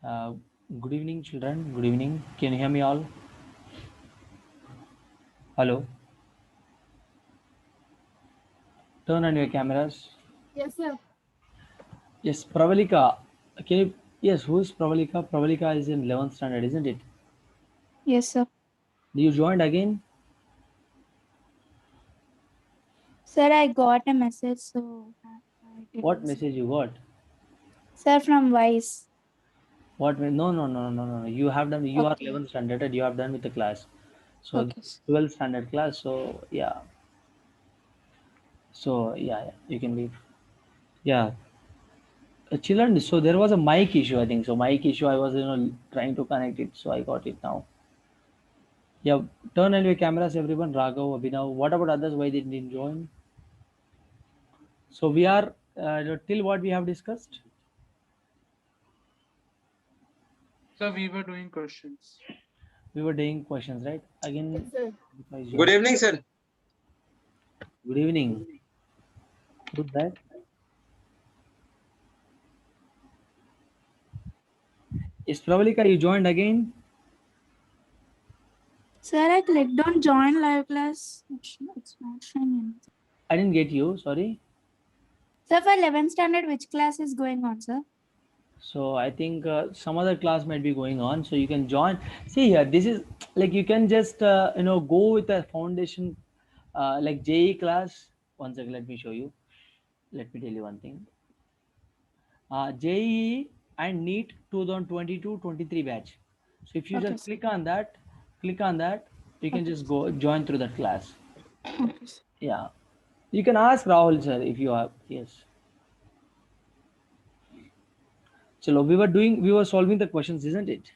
Uh, Good evening, children. Good evening. Can you hear me all? Hello. Turn on your cameras. Yes, sir. Yes, Pravalika. Can you? Yes, who is Pravalika? Pravalika is in 11th standard, isn't it? Yes, sir. You joined again? Sir, I got a message, so I did What this. message you got? Sir, from Vice. What? No, no, no, no, no, no. You have done. You are Okay. 11th standard and you have done with the class. So Okay. 12th standard class. So yeah. So yeah, you can leave. Yeah. Children. So there was a mic issue, I think. So mic issue. I was trying to connect it. So I got it now. Yeah, turn on your cameras, everyone. Raghav, Abhinav. What about others? Why they didn't join? So we are till what we have discussed. So we were doing questions. We were doing questions, right? Yes, Again, sir. if I Good join. evening, sir. Good evening. Who's that? Is Pravalika? You joined again? Sir, I clicked on join live class. It's not showing anything. I didn't get you. Sorry. Sir, for 11th standard, which class is going on, sir? So I think some other class might be going on. So you can join. See here, this is like you can just go with a foundation like JE class. One second, let me show you. Let me tell you one thing. JEE and NEET 2022-23 batch. So if you Okay, just sir. click on that, you can Okay, just sir. go join through that class. Okay, sir. Yeah, you can ask Rahul sir if you have. Yes. So we were solving the questions, isn't it?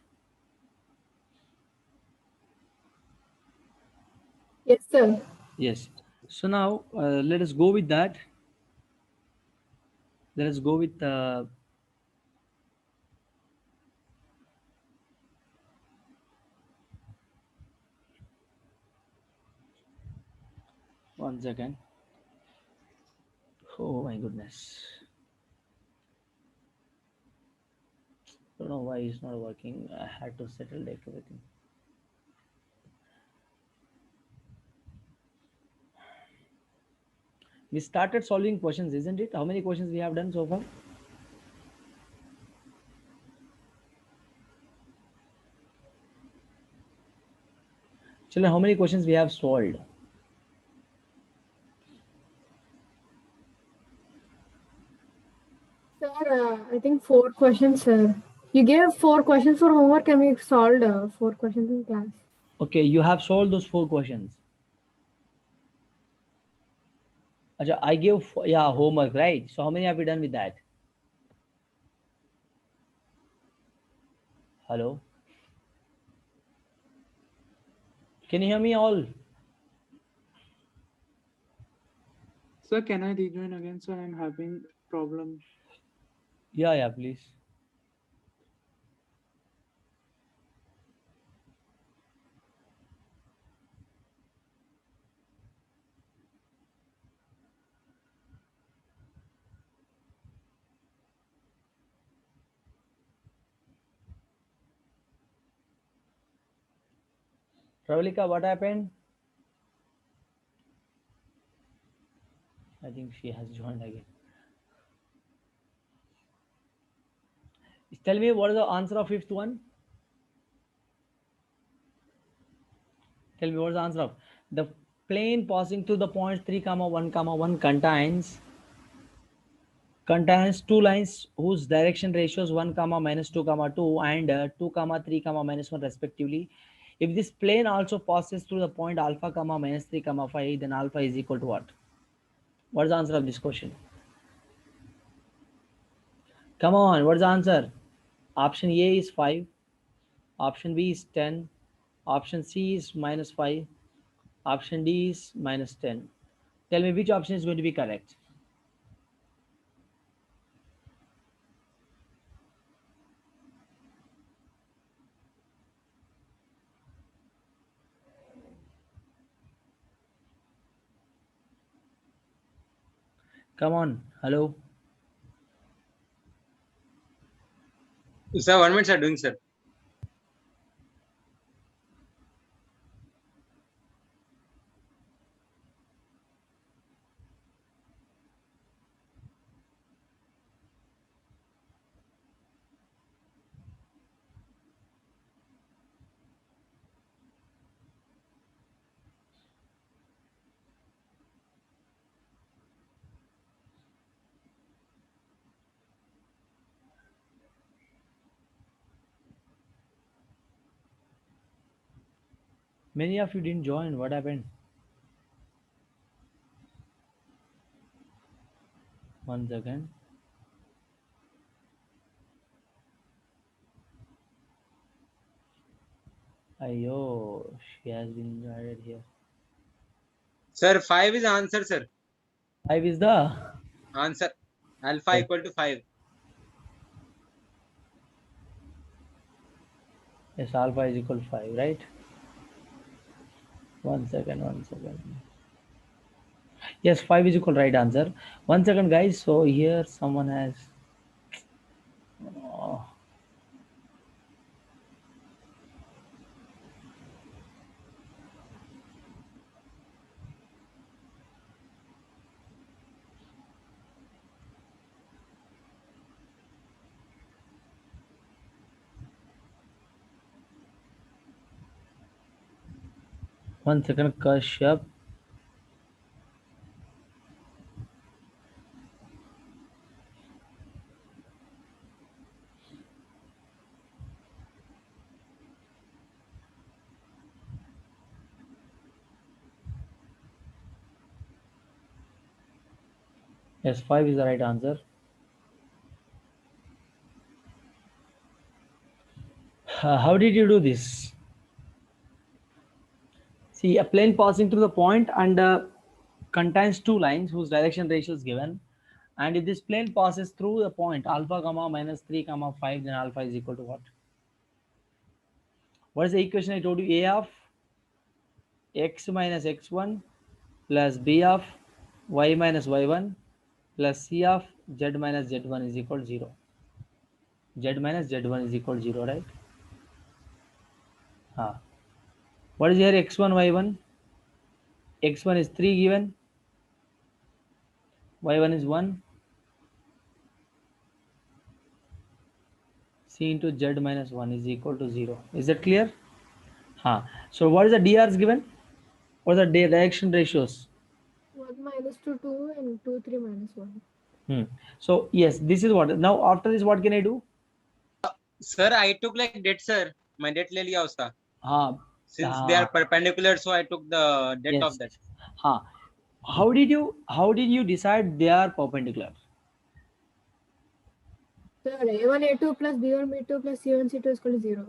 Yes, sir. Yes. So now let us go with that. Let us go with one second. Oh my goodness. Don't know why it's not working. I had to settle like everything. We started solving questions, isn't it? How many questions we have done so far? Children, how many questions we have solved? Sir, I think 4 questions, sir. You gave 4 questions for homework and we solved 4 questions in class. Okay, you have solved those 4 questions. Acha, I gave yeah homework, right? So how many have you done with that? Hello, can you hear me all? Sir, can I rejoin again? Sir, I'm having problem. Yeah, yeah, please. Pravalika, what happened? I think she has joined again. Tell me what is the answer of fifth one? Tell me what is the answer of the plane passing through the points 3 comma 1 comma 1 contains two lines whose direction ratios 1 comma minus 2 comma 2 and 2 comma 3 comma minus 1 respectively. If this plane also passes through the point alpha comma minus 3 comma 5, then alpha is equal to what? What is the answer of this question? Come on, what's the answer? Option A is 5, option B is 10, option C is minus 5, option D is minus 10. Tell me which option is going to be correct. Come on, hello. Sir, 1 minute, sir, doing, sir. Many of you didn't join. What happened? One second. Ayo, she has been added here. Sir, 5 is answer, sir. 5 is the Answer. Alpha Yes. equal to 5. yes, alpha is equal to 5, right? One second. Yes, 5 is equal right answer. 1 second, guys. So here someone has. Oh, 1 second, Kashyap. Yes, 5 is the right answer. How did you do this? See, a plane passing through the point and contains two lines whose direction ratio is given. And if this plane passes through the point alpha comma minus 3 comma 5, then alpha is equal to what? What is the equation I told you? A of x minus x1 plus b of y minus y1 plus c of z minus z1 is equal to 0. Z minus z1 is equal to 0, right? What is here x1, y1? x1 is 3 given, y1 is 1, c into z minus 1 is equal to 0. Is that clear? So what is the drs given? What are the direction ratios? 1 minus 2, 2 and 2, 3 minus 1. So yes, this is what. Now after this, what can I do? Sir, I took like debt, sir. My debt ले लिया उसका. Since they are perpendicular, so I took the debt yes. of that. How did you decide they are perpendicular? Sir, A1, A2 plus B1, B2 plus C1, C2 is equal to 0.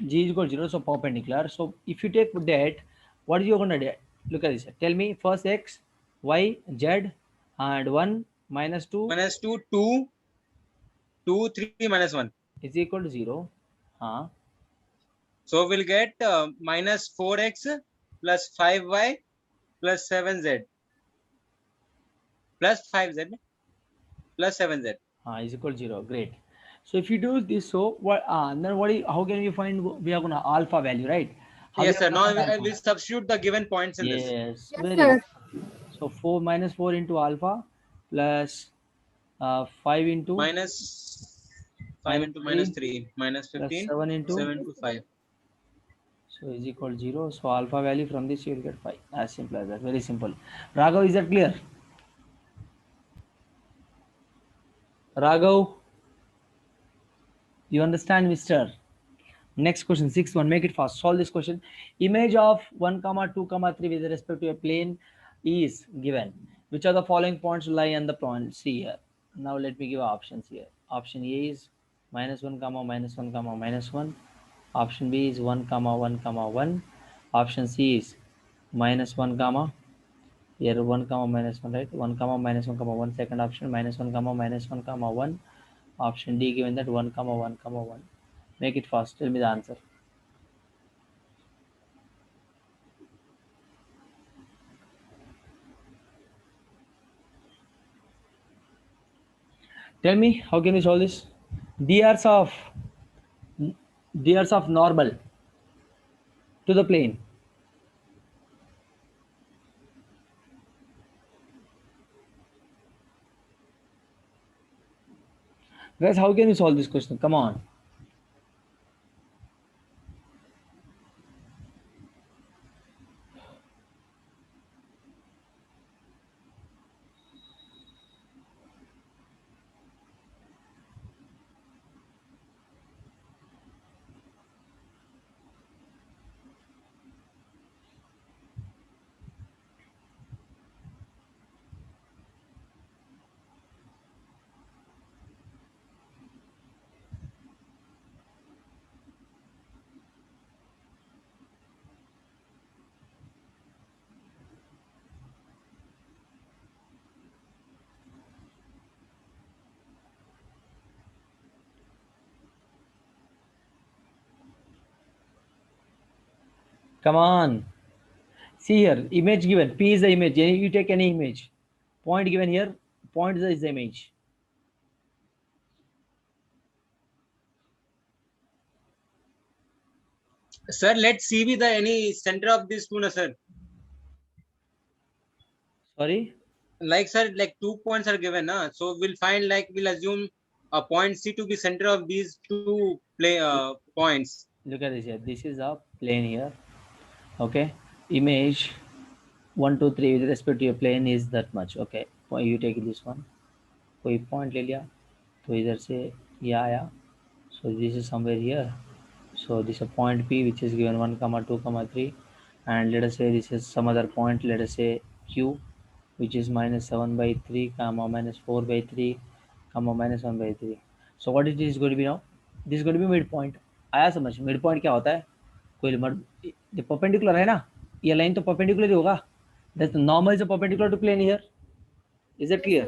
G is equal to 0, so perpendicular. So if you take that, what is you going to do? Look at this. Tell me first x, y, z, and 1 minus 2 Minus 2, 2, 2, 3 minus 1. is equal to 0. So we'll get minus 4x plus 5y plus 7z plus 5z plus 7z. Is equal to 0. Great. So if you do this, so what? Then what? How can we find? We are gonna alpha value, right? How Yes, we sir. are Now gonna find we'll substitute the given points in this. Yes, Yes, very sir. good. So 4 minus 4 into alpha plus 5 into Minus 5 into minus 3 minus plus 15 7 into 7 to 5. so is equal to 0. So alpha value from this you will get 5. As simple as that. Very simple. Raghav, is that clear? Raghav, you understand, mister? Next question, 6th one. Make it fast. Solve this question. Image of 1 comma 2 comma 3 with respect to a plane is given. Which are the following points lie on the point C here? Now let me give options here. Option A is minus 1 comma minus 1 comma minus 1. Option B is 1 comma 1 comma 1. Option C is minus 1 comma here 1 comma minus 1, right? 1 comma minus 1 comma 1. Second option minus 1 comma minus 1 comma 1. Option D given that 1 comma 1 comma 1. Make it fast. Tell me the answer. Tell me, how can we solve this? drs of normal to the plane. Guys, how can you solve this question? Come on. Come on. See here, image given. P is the image. You take any image. Point given here. Point is the image. Sir, let C be the any center of this two, sir. Sorry? Like, sir, like 2 points are given, so we'll assume a point C to be center of these two points. Look at this here. This is a plane here. Okay. Image 1, 2, 3 with respect to your plane is that much. Okay. You take this one. कोई point ले लिया तो इधर से ये आया. So this is somewhere here. So this is a point P which is given 1, 2, 3, and let us say this is some other point. Let us say Q, which is minus 7/3, minus 4/3, minus 1/3. So what it is going to be now? This is going to be midpoint. आया समझ? Midpoint क्या होता है? कोई perpendicular है ना? ये line तो perpendicular ही होगा. That's normal is a perpendicular to plane here. Is it clear?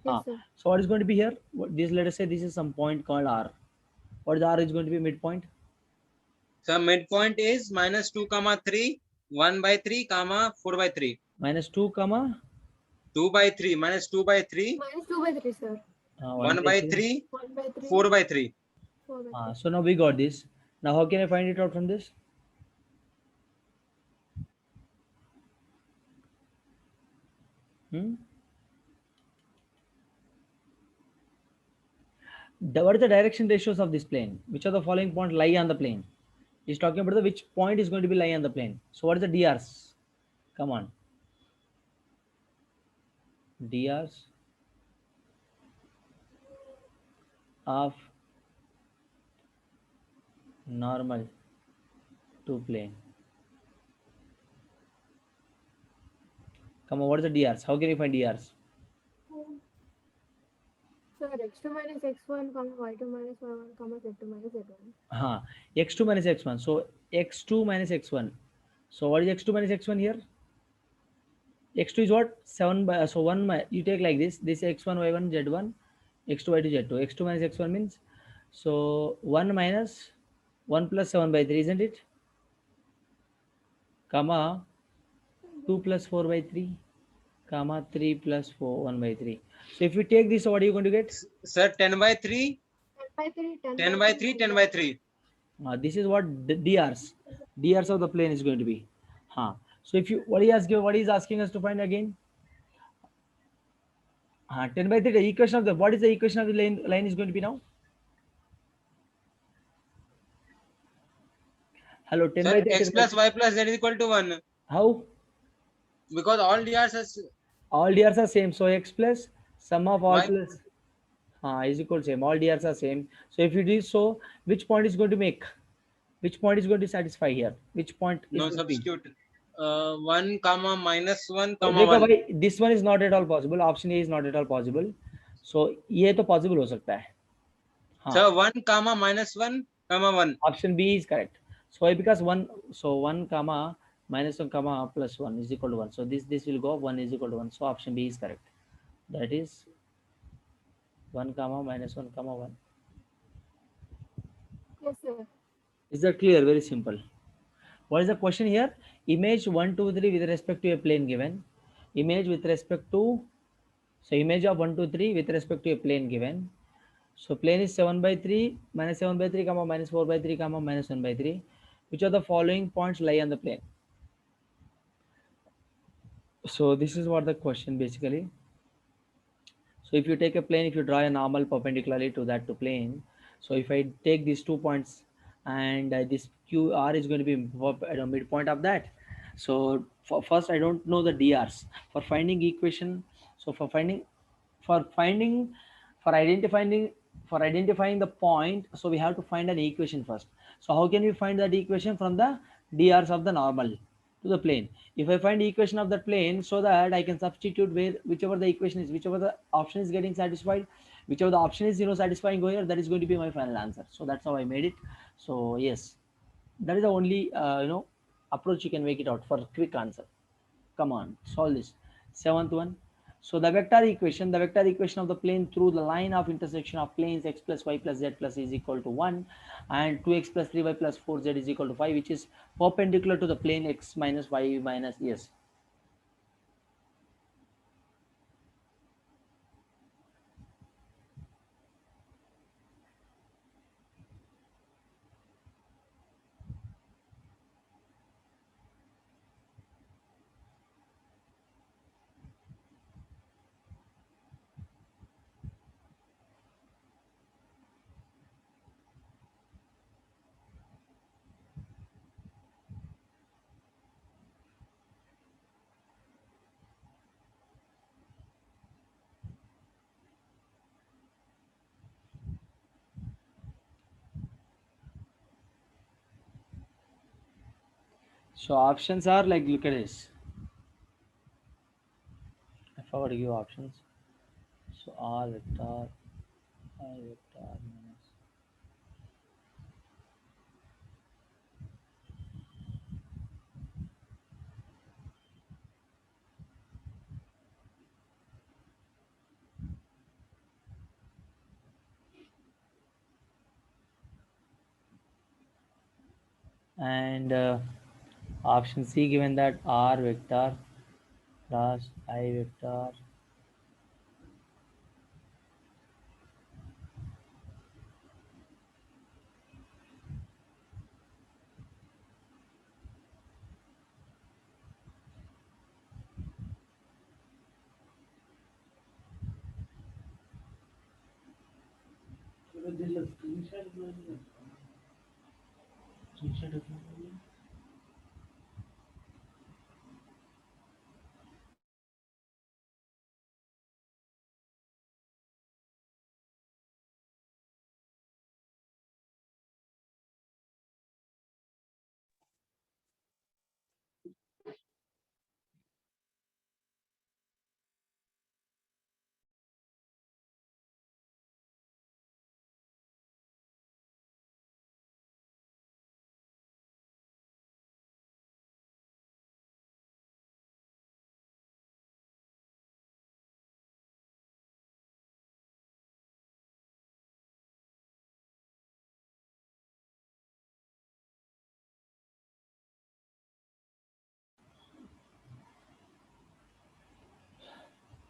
Yes, sir. So what is going to be here? This, let us say this is some point called R. What is R is going to be midpoint? So midpoint is minus 2, 3, 1/3, 4/3. Minus 2, 2/3, minus 2/3, Minus 2/3, sir. 1/3, 1/3. 4/3. 4/3. So now we got this. Now how can I find it out from this? What are the direction ratios of this plane? Which of the following points lie on the plane? He's talking about which point is going to be lying on the plane. So what is the DRs? Come on. DRs of normal to plane. Come on, what is the DRs? How can you find DRs? Sir, x2 minus x1, y2 minus y1, z2 minus z1. X2 minus x1. So x2 minus x1. So what is x2 minus x1 here? X2 is what? 7 by, so 1, you take like this. This is x1, y1, z1, x2, y2, z2. X2 minus x1 means, so 1 minus 1 plus 7/3, isn't it? Comma 2 plus 4/3, comma 3 plus 4, 1/3. So if you take this, so what are you going to get? Sir, 10/3, 10/3, 10/3, 10/3. This is what the DRs of the plane is going to be. So if you, what he is asking us to find again? 10/3, the equation of the, what is the equation of the line is going to be now? Hello, 10/3. Sir, x plus y plus z is equal to 1. How? Because all DRs are same. So x plus sum of all plus is equal to same. All DRs are same. So if you do so, which point is going to make? Which point is going to satisfy here? Which point is no, going to be? substitute. 1, minus 1, 1. This one is not at all possible. Option A is not at all possible. So ये तो possible हो सकता है. So 1, minus 1, 1. Option B is correct. So why? Because 1, so 1, minus 1, plus 1 is equal to 1. So this will go 1 is equal to 1. So option B is correct. That is 1, minus 1, 1. Yes, sir. Is that clear? Very simple. What is the question here? Image 1, 2, 3 with respect to a plane given. Image with respect to, so image of 1, 2, 3 with respect to a plane given. So plane is 7/3, minus 7/3, comma, minus 4/3, comma, minus 1/3. Which of the following points lie on the plane? So this is what the question basically. So if you take a plane, if you draw a normal perpendicularly to that to plane, so if I take these 2 points and this QR is going to be at a midpoint of that. So for first, I don't know the DRs for finding equation. So for finding, for identifying the point, so we have to find an equation first. So how can we find that equation? From the DRs of the normal to the plane. If I find the equation of that plane, so that I can substitute where whichever the equation is, whichever the option is getting satisfied, whichever the option is satisfying over here, that is going to be my final answer. So that's how I made it. So yes, that is the only approach you can make it out for a quick answer. Come on, solve this. Seventh one. So the vector equation of the plane through the line of intersection of planes x plus y plus z plus is equal to 1 and 2x plus 3y plus 4z is equal to 5, which is perpendicular to the plane x minus y minus s. So options are like, look at this. I forgot to give options. So R vector, I vector minus. And option C given that R vector plus I vector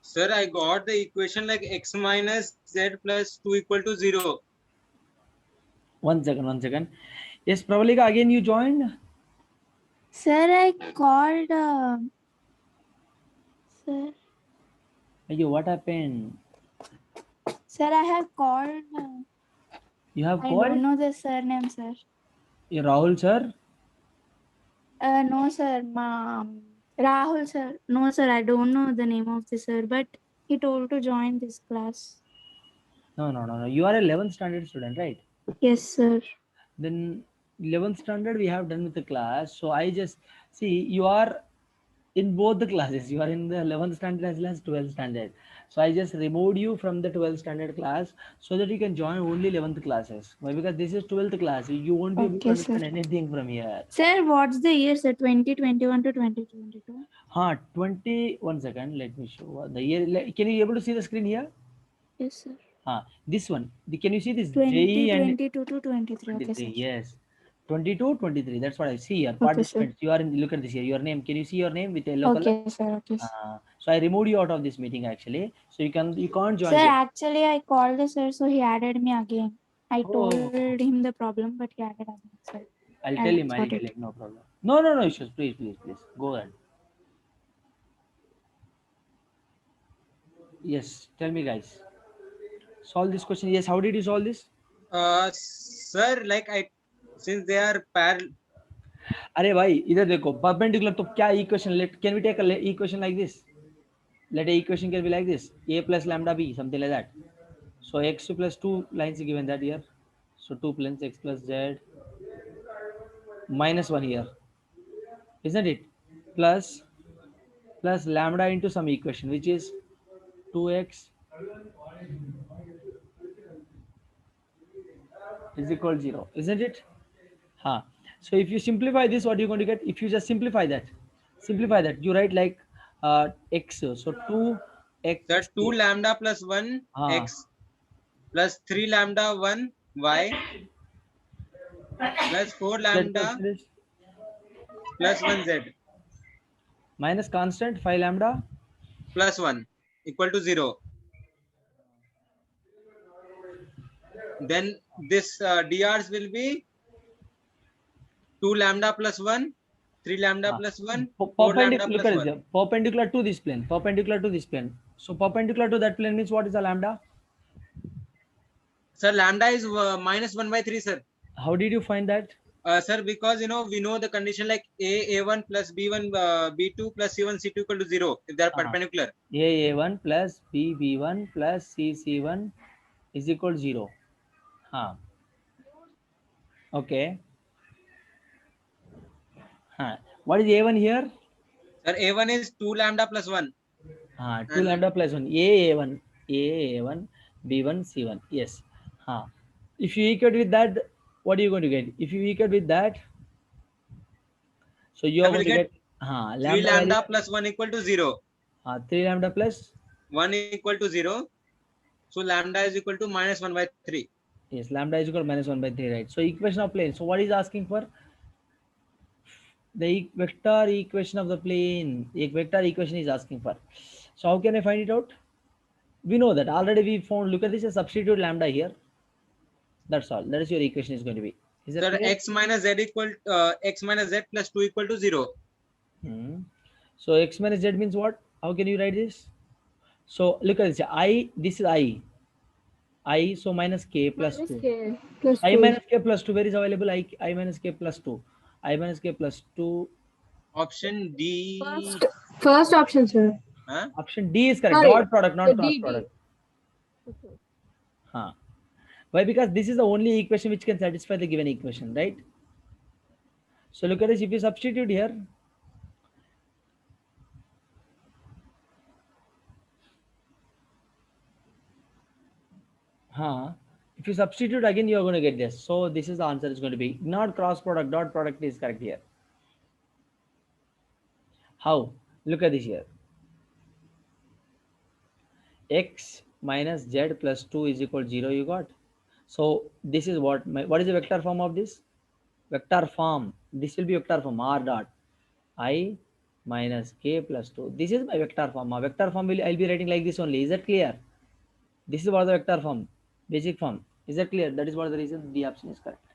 Sir, I got the equation like x minus z plus 2 equal to 0. One second. Yes, Pravalika, again you joined. Sir, I called. Sir, Ayyo, what happened? sir, I have called. You have I called don't know the surname, sir. Rahul sir. No, sir. Rahul, sir. No, sir. I don't know the name of the sir, but he told to join this class. No. You are a 11th standard student, right? Yes, sir. Then 11th standard we have done with the class. So I just see you are in both the classes. You are in the 11th standard as well as 12th standard. So I just removed you from the 12th standard class so that you can join only 11th classes. Why? Because this is 12th class. You won't be able to Okay, sir. understand anything from here. Sir, what's the year, sir? 2021 to 2022? 21 second. Let me show the year. Can you able to see the screen here? Yes, sir. This one. Can you see this JE and 2022 to 23. Okay, 23? sir. Yes. 22, 23. That's what I see here. Okay, sir. Participants, you are in. Look at this here. Your name. Can you see your name with yellow color? Okay, sir. Okay, sir. So I removed you out of this meeting actually. So you can't join. Sir, here. actually, I called the sir, so he added me again. I Oh. told him the problem, but he added again, sir. I'll I tell him. got I'll tell it. him. No problem. No issues. Please. Go ahead. Yes. Tell me, guys. Solve this question. Yes. How did you solve this? Sir, like since they are parallel. अरे भाई इधर देखो perpendicular तो क्या equation can we take a equation like this? Let a equation can be like this: a plus lambda b, something like that. So x plus 2 lines given that here. So 2 planes x plus z minus 1 here, isn't it? Plus lambda into some equation which is 2x is equal to 0, isn't it? So if you simplify this, what are you going to get? If you just simplify that, you write like x, so 2x. Sir, 2 lambda plus 1 x plus 3 lambda 1 y plus 4 lambda plus 1 z minus constant 5 lambda plus 1 equal to 0. Then this DRs will be 2 lambda plus 1, 3 lambda plus 1, 4 lambda plus 1. Perpendicular to this plane. So perpendicular to that plane means what is the lambda? Sir, lambda is minus 1 by 3, sir. How did you find that? Sir, because we know the condition like A1 plus B1 B2 plus C1 C2 equal to 0 if they are perpendicular. A1 plus B1 plus C1 is equal to 0. Okay. What is A1 here? Sir, A1 is 2 lambda plus 1. 2 lambda plus 1. A1, B1, C1. Yes. If you equate with that, what are you going to get? If you equate with that, so you are going to get 3 lambda plus 1 equal to 0. 3 lambda plus 1 equal to 0. So lambda is equal to minus 1 by 3. Yes, lambda is equal to minus 1 by 3, right? So equation of plane. So what is asking for? The vector equation of the plane. The vector equation is asking for. So how can I find it out? We know that already we found. Look at this. Substitute lambda here. That's all. That is your equation is going to be. Is that Sir, clear? x minus z plus 2 equal to 0. So x minus z means what? How can you write this? So look at this. This is I. So minus k plus 2. K plus I 2. minus k plus 2. Where is available? I minus k plus 2. I minus k plus 2. Option D. First option, sir. Option D is correct. Sorry, Dot product, not the cross D. product. Why? Because this is the only equation which can satisfy the given equation, right? So look at this. If you substitute here, if you substitute again, you are going to get this. So this is the answer is going to be not cross product. Dot product is correct here. How? Look at this here. X minus z plus 2 is equal to 0 you got. So this is what is the vector form of this? Vector form. This will be vector form r dot I minus k plus 2. This is my vector form. My vector form I'll be writing like this only. Is that clear? This is what the vector form, basic form. Is that clear? That is what the reason the option is correct.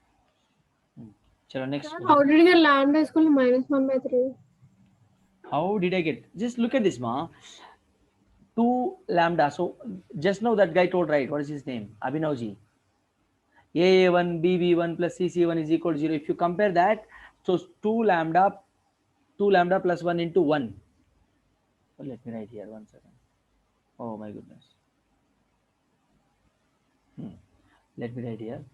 Chalo, next. How did you get lambda is equal to minus 1 by 3? How did I get? Just look at this, ma. 2 lambda. So just now that guy told right. What is his name? Abhinavji. A1 BB1 plus CC1 is equal to 0. If you compare that, so 2 lambda plus 1 into 1. Oh, let me write here 1 second. Oh my goodness. Let me write here.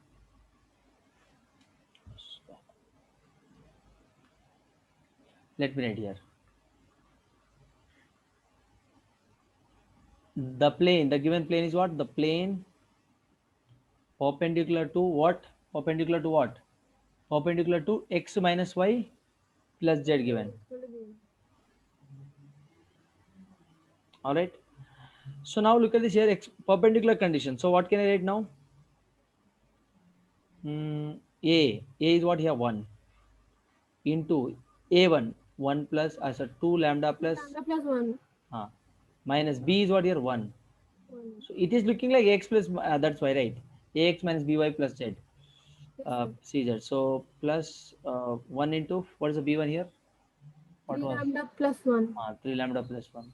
Let me write here. The plane, the given plane is what? The plane perpendicular to what? Perpendicular to what? Perpendicular to x minus y plus z given. All right. So now look at this here, perpendicular condition. So what can I write now? A is what here 1 into A1 1 plus as a 2 lambda plus Lambda plus 1. minus B is what here 1. 1. So it is looking like X plus that's why, right? Ax minus by plus z. Yes, sir. CZ. So plus 1 into what is the B1 here? What 3 was lambda plus 1. 3 lambda plus 1.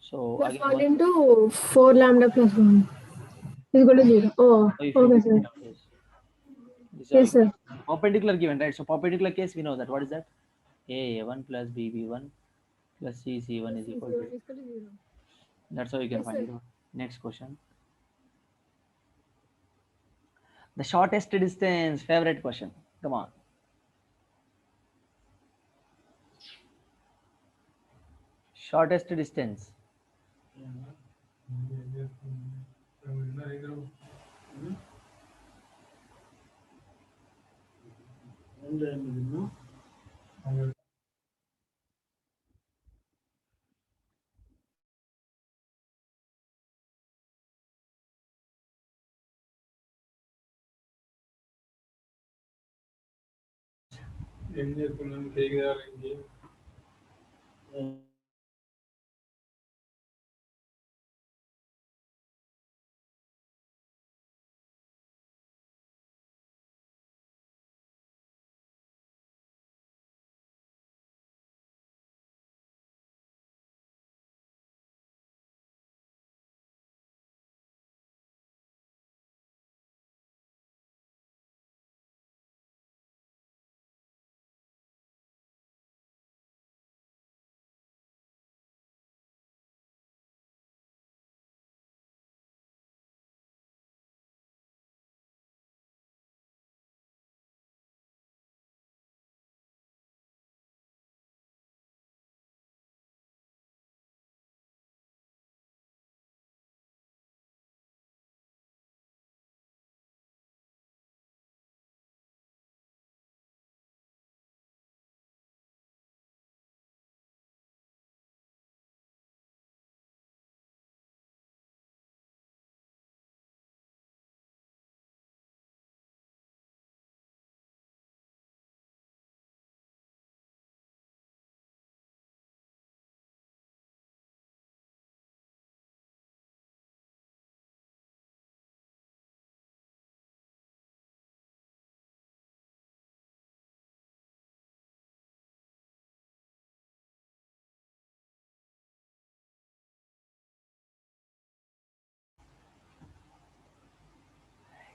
So Plus again 1 into 4 lambda plus 1 is equal to 0. Oh, if you okay, sir. this is how Yes, you sir. perpendicular given, right? So perpendicular case we know that. What is that? A1 plus B1 plus C1 is equal to. Is equal to 0. That's how you can Yes, find sir. it out. Next question. The shortest distance, favorite question. Come on. Shortest distance.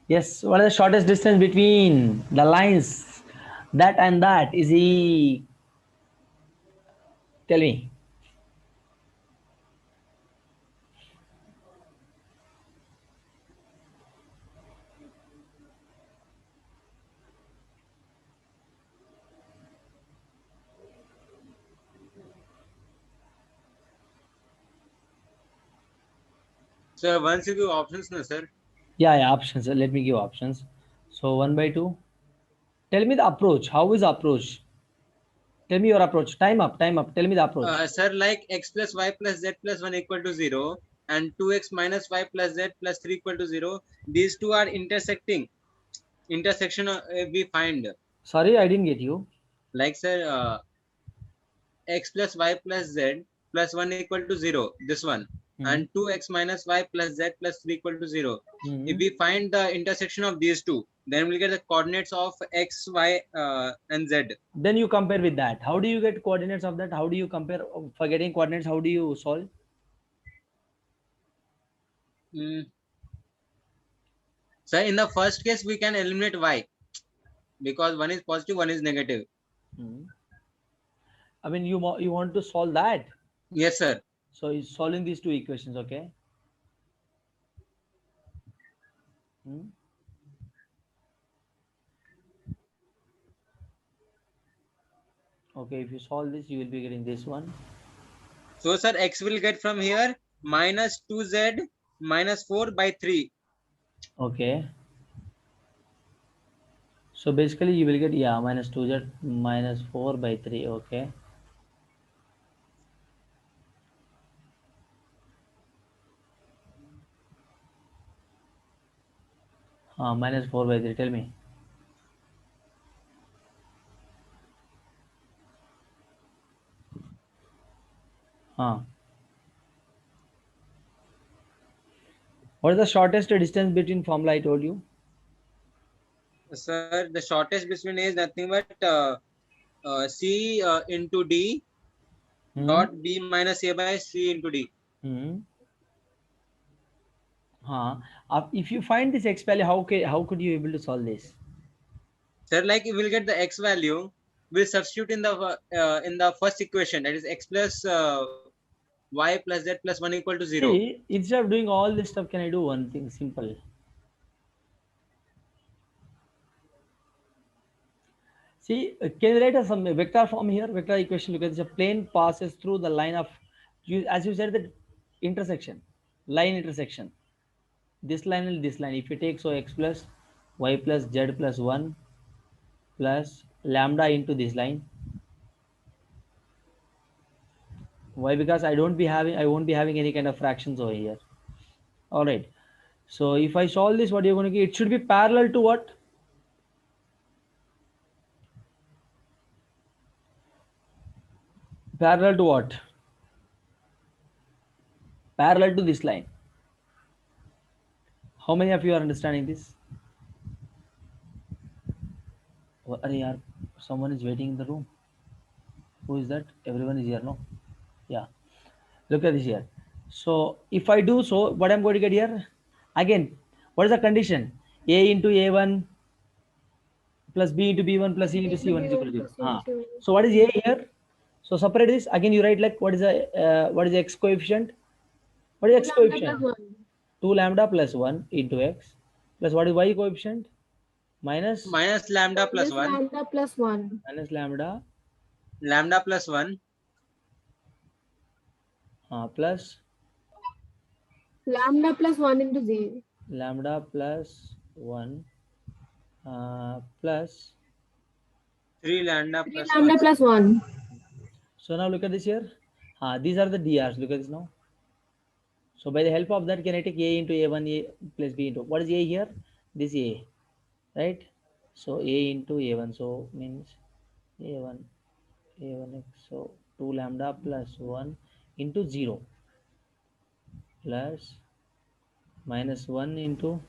Yes, what is the shortest distance between the lines? That and that is he. Tell me. So once you give options, no, sir. Yeah, options. Let me give options. So 1 by 2. Tell me the approach. How is approach? Tell me your approach. Time up. Time up. Tell me the approach. Sir, like x plus y plus z plus 1 equal to 0 and 2x minus y plus z plus 3 equal to 0. These two are intersecting. Intersection we find. Sorry, I didn't get you. Like, sir, x plus y plus z plus 1 equal to 0. This one. And 2x minus y plus z plus 3 equal to 0. If we find the intersection of these two, then we'll get the coordinates of x, y, and z. Then you compare with that. How do you get coordinates of that? How do you compare? For getting coordinates, how do you solve? So in the first case, we can eliminate y because one is positive, one is negative. I mean, you want to solve that? Yes, sir. So it's solving these two equations, okay? Okay, if you solve this, you will be getting this one. So, sir, x will get from here minus 2z minus 4 by 3. Okay. So basically, you will get, yeah, minus 2z minus 4 by 3, okay? Minus 4/3. Tell me. What is the shortest distance between formula I told you? Sir, the shortest between is nothing but C into D dot B minus A by C into D. If you find this x value, how could you able to solve this? Sir, like we'll get the x value, we'll substitute in the first equation, that is x plus y plus z plus 1 equal to 0. See, instead of doing all this stuff, can I do one thing simple? See, can you write some vector form here? Vector equation. Look at this. A plane passes through the line of, as you said, the intersection, line intersection. This line and this line. If you take, so x plus y plus z plus 1 plus lambda into this line. Why? Because I won't be having any kind of fractions over here. All right. So if I solve this, what you're going to get? It should be parallel to what? Parallel to what? Parallel to this line. How many of you are understanding this? Someone is waiting in the room. Who is that? Everyone is here, no? Yeah. Look at this here. So if I do so, what I'm going to get here? Again, what is the condition? A into A1 plus B into B1 plus C into C1 is equal to 0. So what is A here? So separate this. Again, you write like what is the x coefficient? What is x coefficient? 2 lambda plus 1 into x plus what is y coefficient? Minus lambda plus 1. Lambda plus 1. Minus lambda. Lambda plus 1. Plus. Lambda plus 1 into 0. Lambda plus 1 plus 3 lambda plus 3 lambda plus 1. So now look at this here. These are the drs. Look at this now. So by the help of that, can I take a into a1 a plus b into what is a here? This a, right? So a into a1. So means a1 x. So 2 lambda plus 1 into 0 plus minus 1 into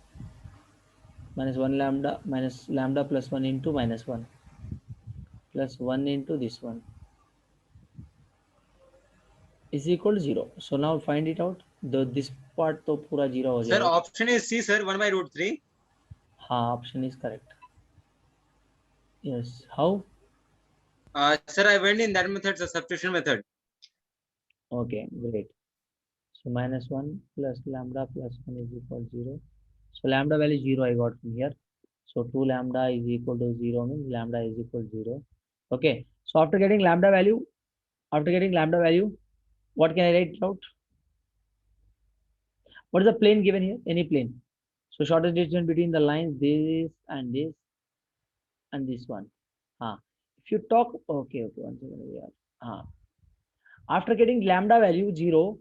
minus 1 lambda minus lambda plus 1 into minus 1 plus 1 into this one is equal to 0. So now find it out. This part to pura 0 ho jayega. Sir, option is C, sir, 1 by root 3. Option is correct. Yes. How? Sir, I went in that method, the substitution method. Okay, great. So minus 1 plus lambda plus 1 is equal to 0. So lambda value 0 I got from here. So 2 lambda is equal to 0 means lambda is equal to 0. Okay. So after getting lambda value, what can I write it out? What is the plane given here? Any plane. So shortest distance between the lines, this and this and this one. If you talk, okay, one second. After getting lambda value 0,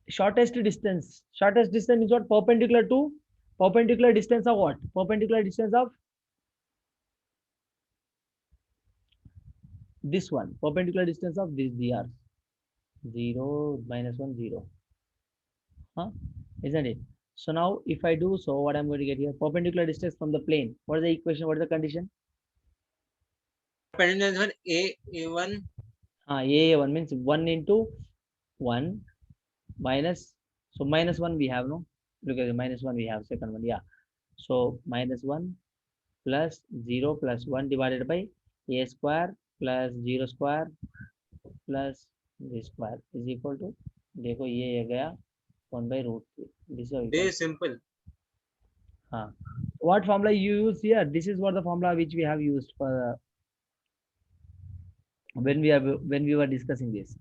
shortest distance is what? Perpendicular distance of what? Perpendicular distance of this one. Perpendicular distance of this dr. 0 minus 1 0. Isn't it? So now if I do so, what I'm going to get here? Perpendicular distance from the plane. What is the equation? What is the condition? Perpendicular A1. A1 means 1 into 1 minus, so minus 1 we have, no? Look at the minus 1 we have, second one, yeah. So minus 1 plus 0 plus 1 divided by a square plus 0 square plus this square is equal to, देखो ये गया 1 by root 3. This is simple. What formula you use here? This is what the formula which we have used for when we were discussing this.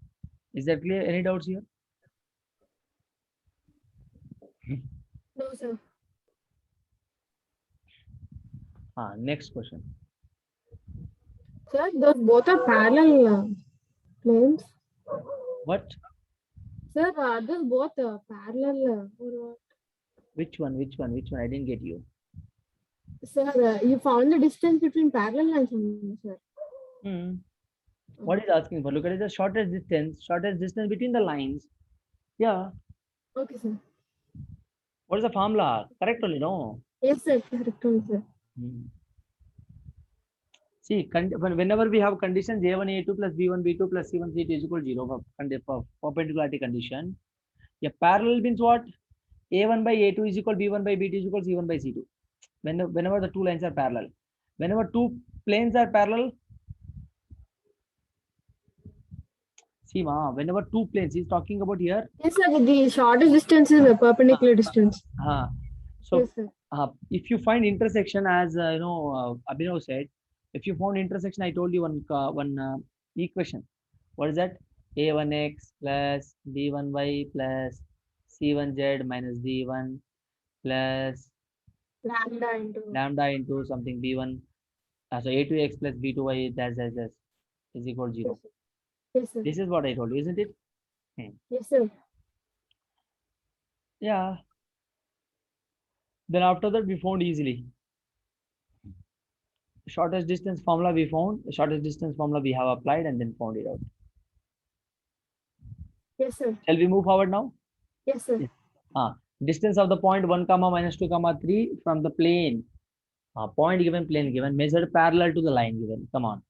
Is that clear? Any doubts here? No, sir. Next question. Sir, those both are parallel planes. What? Sir, those both parallel or what? Which one? Which one? Which one? I didn't get you. Sir, you found the distance between parallel lines only, sir. Hmm. What is asking for? Look at it, the shortest distance between the lines. Yeah. Okay, sir. What is the formula? Correct only, no? Yes, sir. Correct only, sir. Hmm. See, whenever we have conditions A1, A2 plus B1, B2 plus C1, C2 is equal to 0 for perpendicularity condition. A parallel means what? A1 by A2 is equal to B1 by B2 is equal to C1 by C2. Whenever the two lines are parallel. Whenever two planes are parallel, see, whenever two planes, he's talking about here. Yes, sir. The shortest distance is a perpendicular distance. So, Yes, sir. if you find intersection, as Abhinav said, if you found intersection, I told you one equation. What is that? A1x plus B1y plus C1z minus D1 plus lambda into something B1. So A2x plus B2y dash is equal to 0. Yes, sir. This is what I told you, isn't it? Yes, sir. Yeah. Then after that, we found easily. Shortest distance formula we found. The shortest distance formula we have applied and then found it out. Yes, sir. Shall we move forward now? Yes, sir. Distance of the point 1 comma minus 2 comma 3 from the plane. Point given, plane given, measured parallel to the line given. Come on.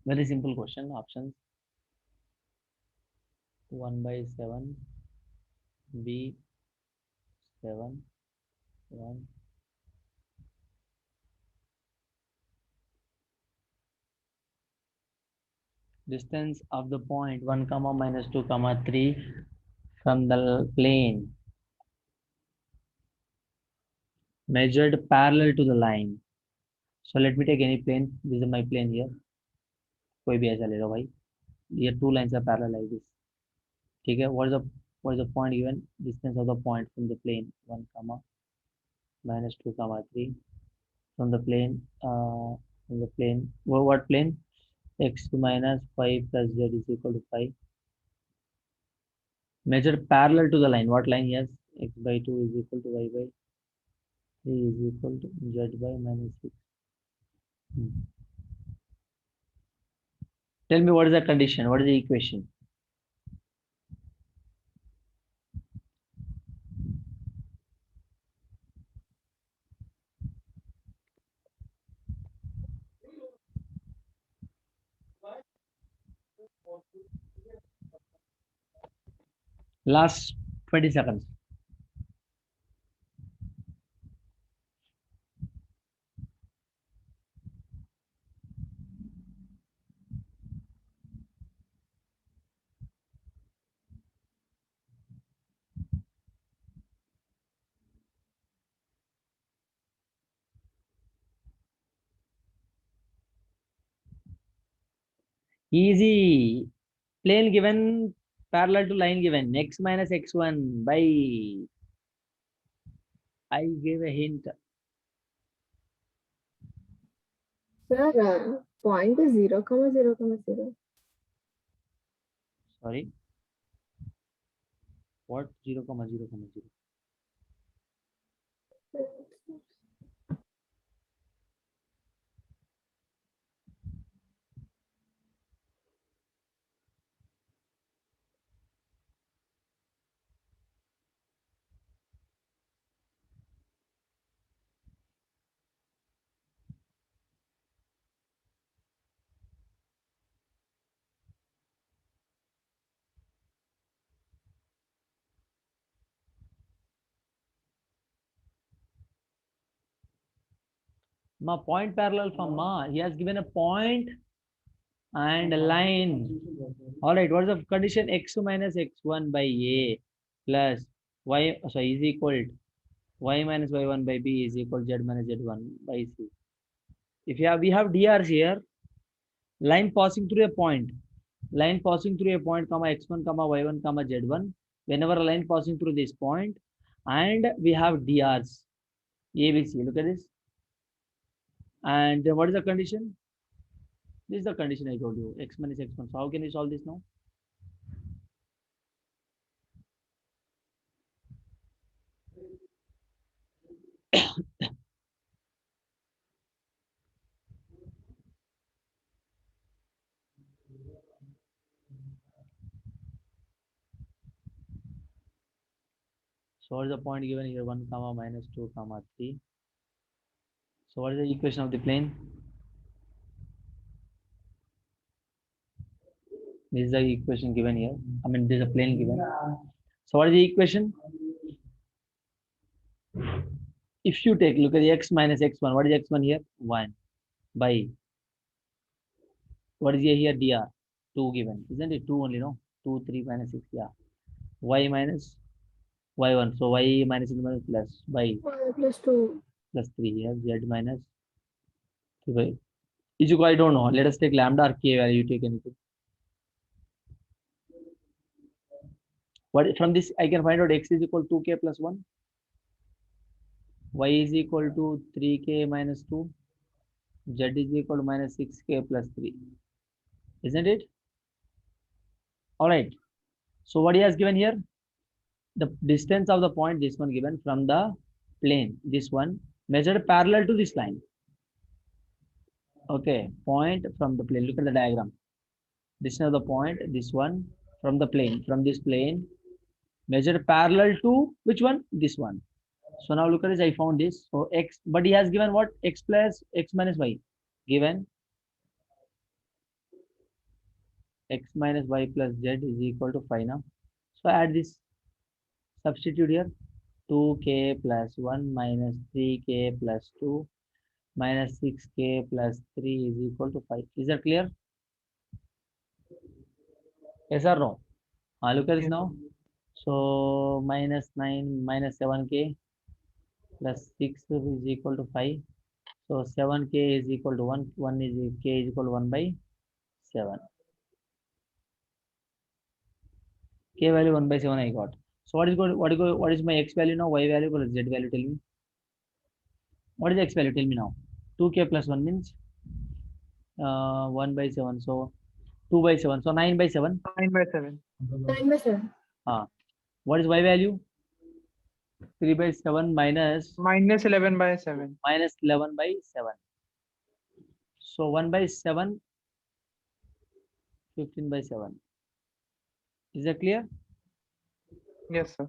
Very simple question. Options 1 by 7, B 7, 1. Distance of the point 1 comma minus 2 comma 3 from the plane measured parallel to the line. So let me take any plane. This is my plane here. कोई भी ऐसा ले लो भाई. Here two lines are parallel like this. ठीक है. What is the point given? Distance of the point from the plane 1 comma minus 2 comma 3 from the plane what plane? X minus 5 plus z is equal to 5. Measure parallel to the line. What line? Yes, x by 2 is equal to y by 3 is equal to z by minus 6. Tell me what is the condition? What is the equation? Last 20 seconds. Easy. Plane given, parallel to line given. X minus x1 by. I gave a hint. Sir, point is 0, 0, 0. Sorry. What? 0, 0, 0. Ma point parallel from Ma. He has given a point and a line. All right. What is the condition? X2 minus x1 by A plus y. Sorry, is equal to y minus y1 by B is equal to z minus z1 by C. If we have DRs here, line passing through a point. line passing through a point comma x1 comma y1 comma z1. Whenever a line passing through this point, and we have DRs ABC. Look at this. And what is the condition? This is the condition I told you, x minus x1. So how can we solve this now? So what is the point given here? 1 comma minus 2 comma 3. So what is the equation of the plane? This is the equation given here. I mean, this is a plane given. So what is the equation? If you take look at the x minus x1, what is x1 here? 1 by what is here dr? 2 given, isn't it? 2 only, no? 2, 3 minus 6, yeah. Y minus y1. So y minus plus by Plus 2. plus 3 here. Z minus 3 by. Ichigo, I don't know. Let us take lambda or k value. You take anything. What from this I can find out x is equal to 2k plus 1. Y is equal to 3k minus 2. Z is equal to minus 6k plus 3. Isn't it? All right. So what he has given here? The distance of the point, this one given from the plane, this one measured parallel to this line. Okay, point from the plane. Look at the diagram. Distance of the point, this one from the plane, from this plane, measured parallel to which one? This one. So now look at this. I found this. So x, but he has given what? X plus x minus y. Given x minus y plus z is equal to 5 now. So add this. Substitute here. 2k plus 1 minus 3k plus 2 minus 6k plus 3 is equal to 5. Is that clear? Yes or no? Look at this now. So minus 9 minus 7k plus 6 is equal to 5. So 7k is equal to 1. 1 is k is equal to 1 by 7. K value 1 by 7 I got. So what is my x value now? Y value plus z value, tell me. What is the x value? Tell me now. 2k plus 1 means 1 by 7. So 2 by 7. So 9 by 7. 9 by 7. 9 by 7. What is y value? 3 by 7 minus Minus 11 by 7. minus 11 by 7. So 1 by 7, 15 by 7. Is that clear? Yes, sir.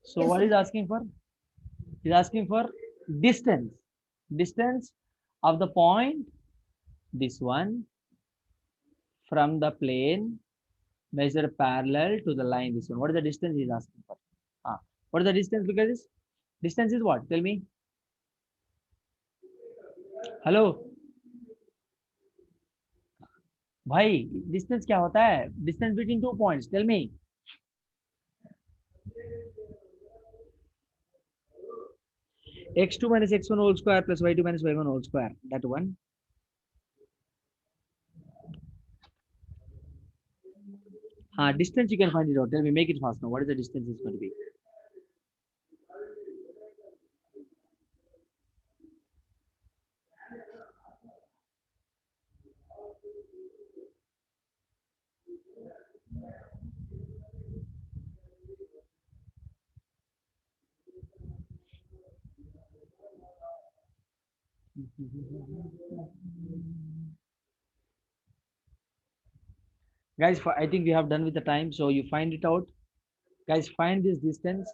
So Yes, what sir. is asking for? Is asking for distance. Distance of the point, this one, from the plane measured parallel to the line, this one. What is the distance he is asking for? What is the distance? Because this distance is what? Tell me. Hello. भाई distance क्या होता है? Distance between 2 points. Tell me. x2 minus x1 whole square plus y2 minus y1 whole square. That one. Distance you can find it out. Tell me, make it fast now. What is the distance is going to be? Guys, I think we have done with the time. So you find it out. Guys, find this distance.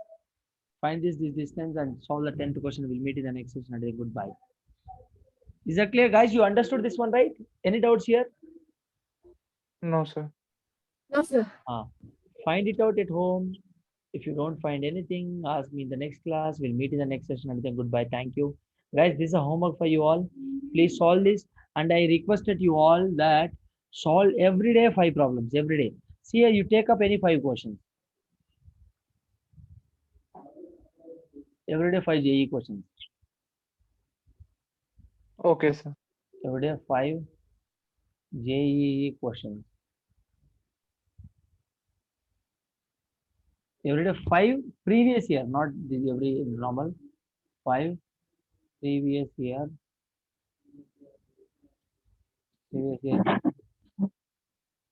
Find this distance and solve the 10th question. We'll meet in the next session. Until goodbye. Is that clear, guys? You understood this one, right? Any doubts here? No, sir. No, sir. Find it out at home. If you don't find anything, ask me in the next class. We'll meet in the next session. Until goodbye. Thank you. Guys, this is a homework for you all. Please solve this. And I requested you all that solve every day 5 problems. Every day. See here, you take up any 5 questions. Every day 5 JEE questions. Okay, sir. Every day 5 JEE questions. every day 5 previous year, not the every normal. 5 previous year.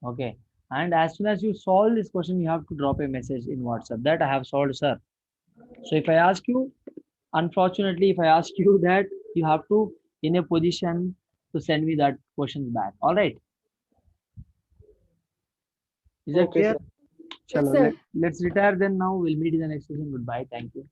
Okay. And as soon as you solve this question, you have to drop a message in WhatsApp that I have solved, sir. So if I ask you, unfortunately, if I ask you that, you have to in a position to send me that questions back. All right. Is that Okay, clear? sir. Yes, Chalo, sir. let's retire then now. We'll meet in the next session. Goodbye. Thank you.